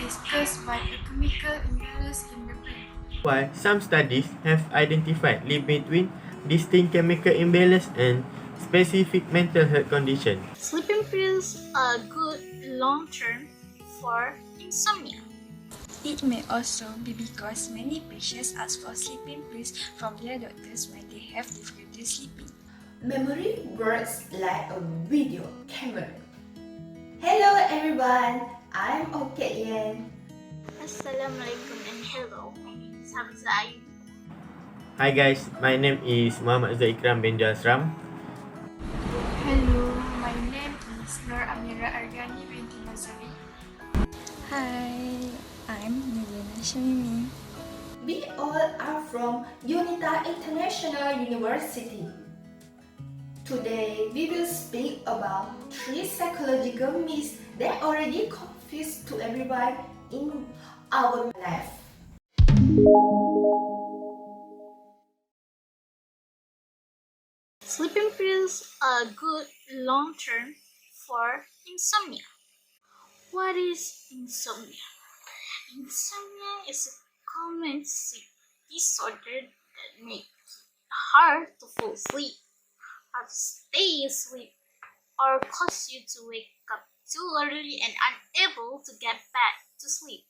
is caused by a chemical imbalance in the brain. While some studies have identified link between distinct chemical imbalance and specific mental health conditions. Sleeping pills are good long-term for insomnia. It may also be because many patients ask for sleeping pills from their doctors when they have difficulty sleeping. Memory works like a video camera. Hello everyone, I'm Keat Yen. Assalamualaikum and hello, my name is Hafizah Ayuni. Hi guys, my name is Muhammad Zul Iqram bin Jasram. Hello, my name is Amira binti Nazari. Hi, I'm Nurdiana Syamimi. We all are from UNITAR International University. Today, we will speak about 3 psychological myths that already confused to everyone in our life. Sleeping pills are good long-term for insomnia. What is insomnia? Insomnia is a common sleep disorder that makes it hard to fall asleep, hard to stay asleep, or cause you to wake up too early and unable to get back to sleep.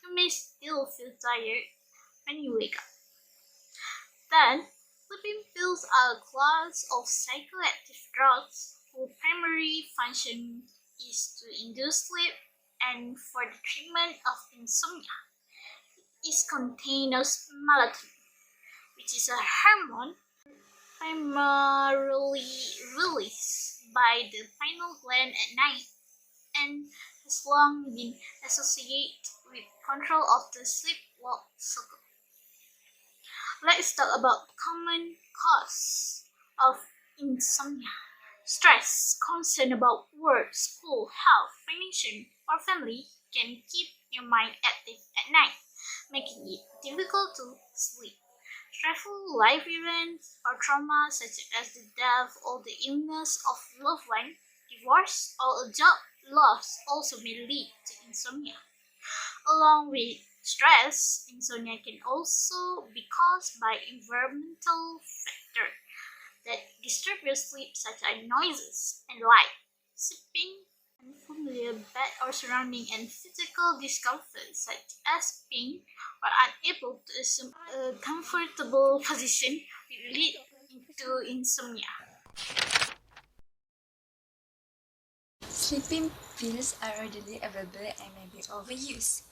You may still feel tired when you wake up. Then, sleeping pills are a class of psychoactive drugs whose primary function is to induce sleep and for the treatment of insomnia. It is contained of melatonin, which is a hormone primarily released by the pineal gland at night and has long been associated with control of the sleep-wake cycle. Let's talk about common cause of insomnia. Stress, concern about work, school, health, financial, or family can keep your mind active at night, making it difficult to sleep. Stressful life events or trauma such as the death or the illness of loved one, divorce, or a job loss also may lead to insomnia. Along with stress, insomnia can also be caused by environmental factors that disturb your sleep, such as noises and light, sleeping, unfamiliar bed or surrounding, and physical discomfort such as pain or unable to assume a comfortable position will lead to insomnia. Sleeping pills are readily available and may be overused.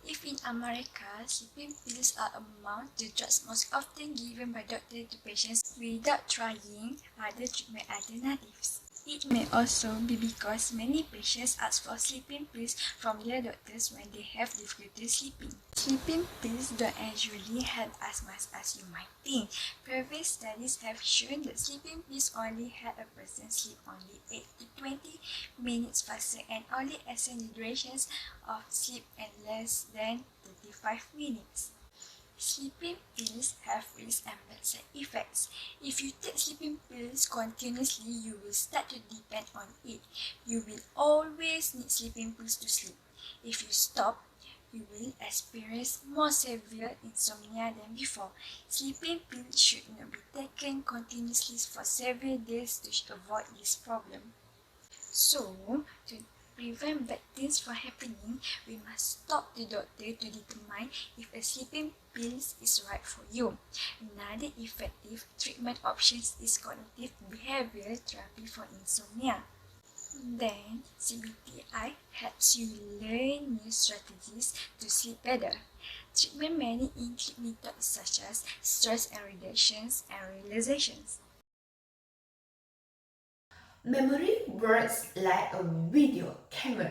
If in America, sleeping pills are among the drugs most often given by doctors to patients without trying other treatment alternatives. It may also be because many patients ask for sleeping pills from their doctors when they have difficulty sleeping. Sleeping pills don't usually help as much as you might think. Previous studies have shown that sleeping pills only help a person sleep only 8 to 20 minutes faster and only extend the durations of sleep and less than 35 minutes. Sleeping pills have risk and bad side effects. If you take sleeping pills continuously, you will start to depend on it. You will always need sleeping pills to sleep. If you stop, you will experience more severe insomnia than before. Sleeping pills should not be taken continuously for several days to avoid this problem. So, to prevent bad things from happening, we must talk to the doctor to determine if a sleeping pill is right for you. Another effective treatment option is cognitive behavioral therapy for insomnia. Then, CBTI helps you learn new strategies to sleep better. Treatment may include methods such as stress and reductions and relaxations. Memory works like a video camera.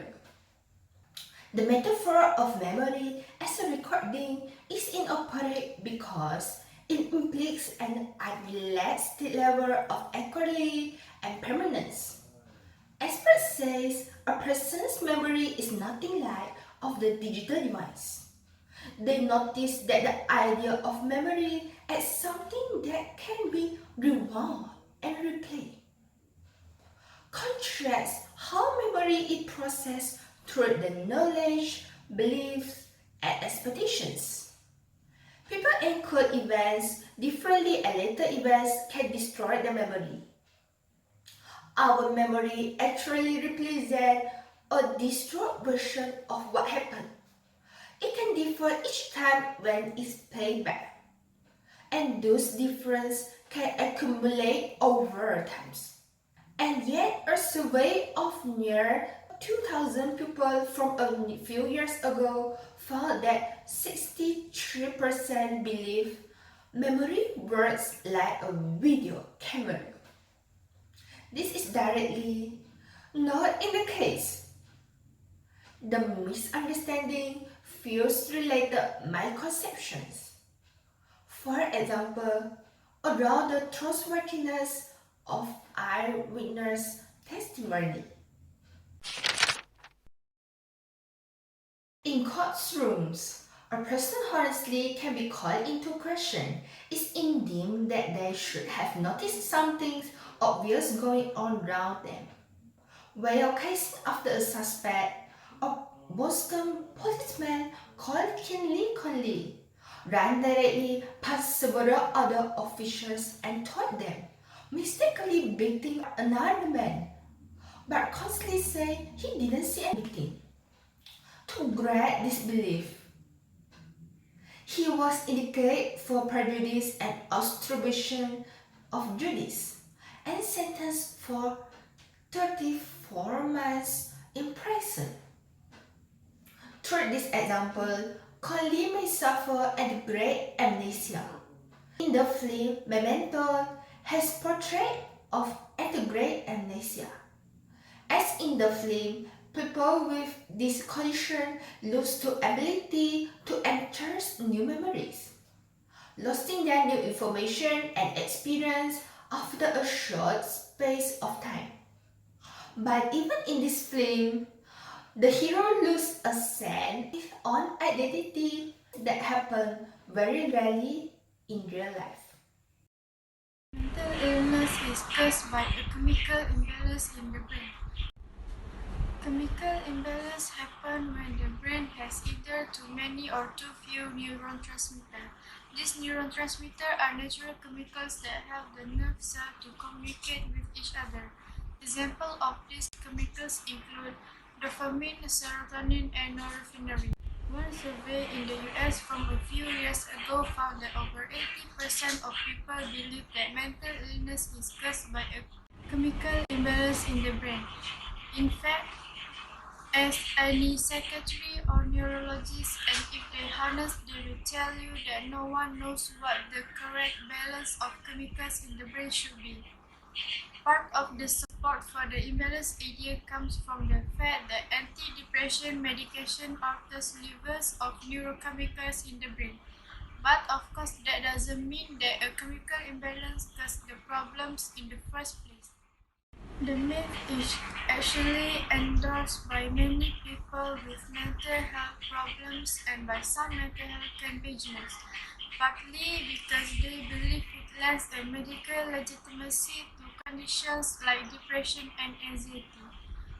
The metaphor of memory as a recording is inappropriate because it implies an unrealistic level of accuracy and permanence. Experts say a person's memory is nothing like of the digital device. They notice that the idea of memory as something that can be rewound and replayed. Contrast how memory is processed through the knowledge, beliefs, and expectations. People encode events differently and later events can destroy the memory. Our memory actually represents a distorted version of what happened. It can differ each time when it's played back, and those differences can accumulate over time. And yet, a survey of near 2,000 people from a few years ago found that 63% believe memory works like a video camera. This is directly not in the case. The misunderstanding fuels related misconceptions. For example, around the trustworthiness of eyewitness testimony. In courtrooms, a person honestly can be called into question. It's indeed that they should have noticed something obvious going on around them. While casing after a suspect, a Boston policeman called Keat Yen ran directly past several other officers and told them, mistakenly beating another man, but constantly said he didn't see anything. To great disbelief, he was indicted for prejudice and obstruction of justice and sentenced for 34 months in prison. Through this example, Conley may suffer a great amnesia. In the film Memento has portrait of antegrade amnesia. As in the film, people with this condition lose the ability to enter new memories, losing their new information and experience after a short space of time. But even in this film, the hero loses a sense of his own identity that happens very rarely in real life. Mental illness is caused by a chemical imbalance in the brain. Chemical imbalance happens when the brain has either too many or too few neurotransmitters. These neurotransmitters are natural chemicals that help the nerve cells to communicate with each other. Examples of these chemicals include dopamine, serotonin, and norepinephrine. One survey in the US from a few years ago found that over 80% of people believe that mental illness is caused by a chemical imbalance in the brain. In fact, as any psychiatrist or neurologist, and if they're honest, they will tell you that no one knows what the correct balance of chemicals in the brain should be. Part of the support for the imbalance idea comes from the fact that antidepressant medication alters levels of neurochemicals in the brain. But of course, that doesn't mean that a chemical imbalance caused the problems in the first place. The myth is actually endorsed by many people with mental health problems and by some mental health campaigners, partly because they believe it lends a medical legitimacy to conditions like depression and anxiety.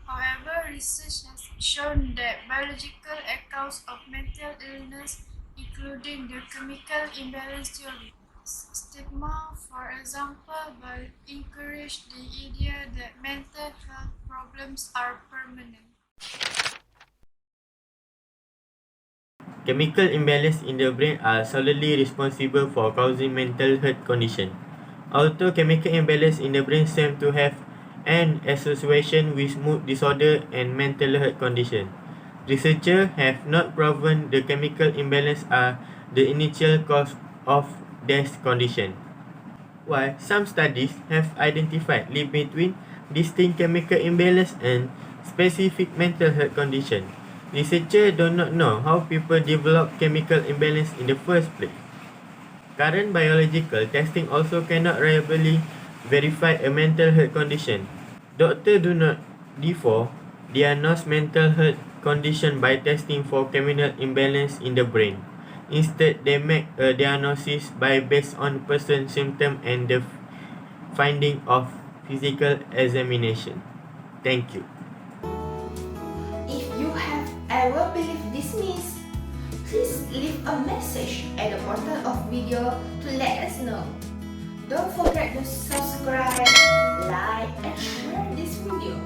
However, research has shown that biological accounts of mental illness, including the chemical imbalance theory, stigma, for example, will encourage the idea that mental health problems are permanent. Chemical imbalance in the brain are solely responsible for causing mental health condition. Although chemical imbalance in the brain seem to have an association with mood disorder and mental health condition, researchers have not proven the chemical imbalance are the initial cause of this condition. While some studies have identified link between distinct chemical imbalance and specific mental health condition, researchers do not know how people develop chemical imbalance in the first place. Current biological testing also cannot reliably verify a mental health condition. Doctors do not therefore diagnose mental health condition by testing for chemical imbalance in the brain. Instead, they make a diagnosis based on person's symptoms and the finding of physical examination. Thank you. If you have ever believe dismissed? Please leave a message at the bottom of video to let us know. Don't forget to subscribe, like, and share this video.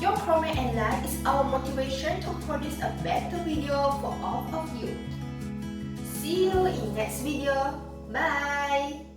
Your comment and like is our motivation to produce a better video for all of you. See you in next video. Bye!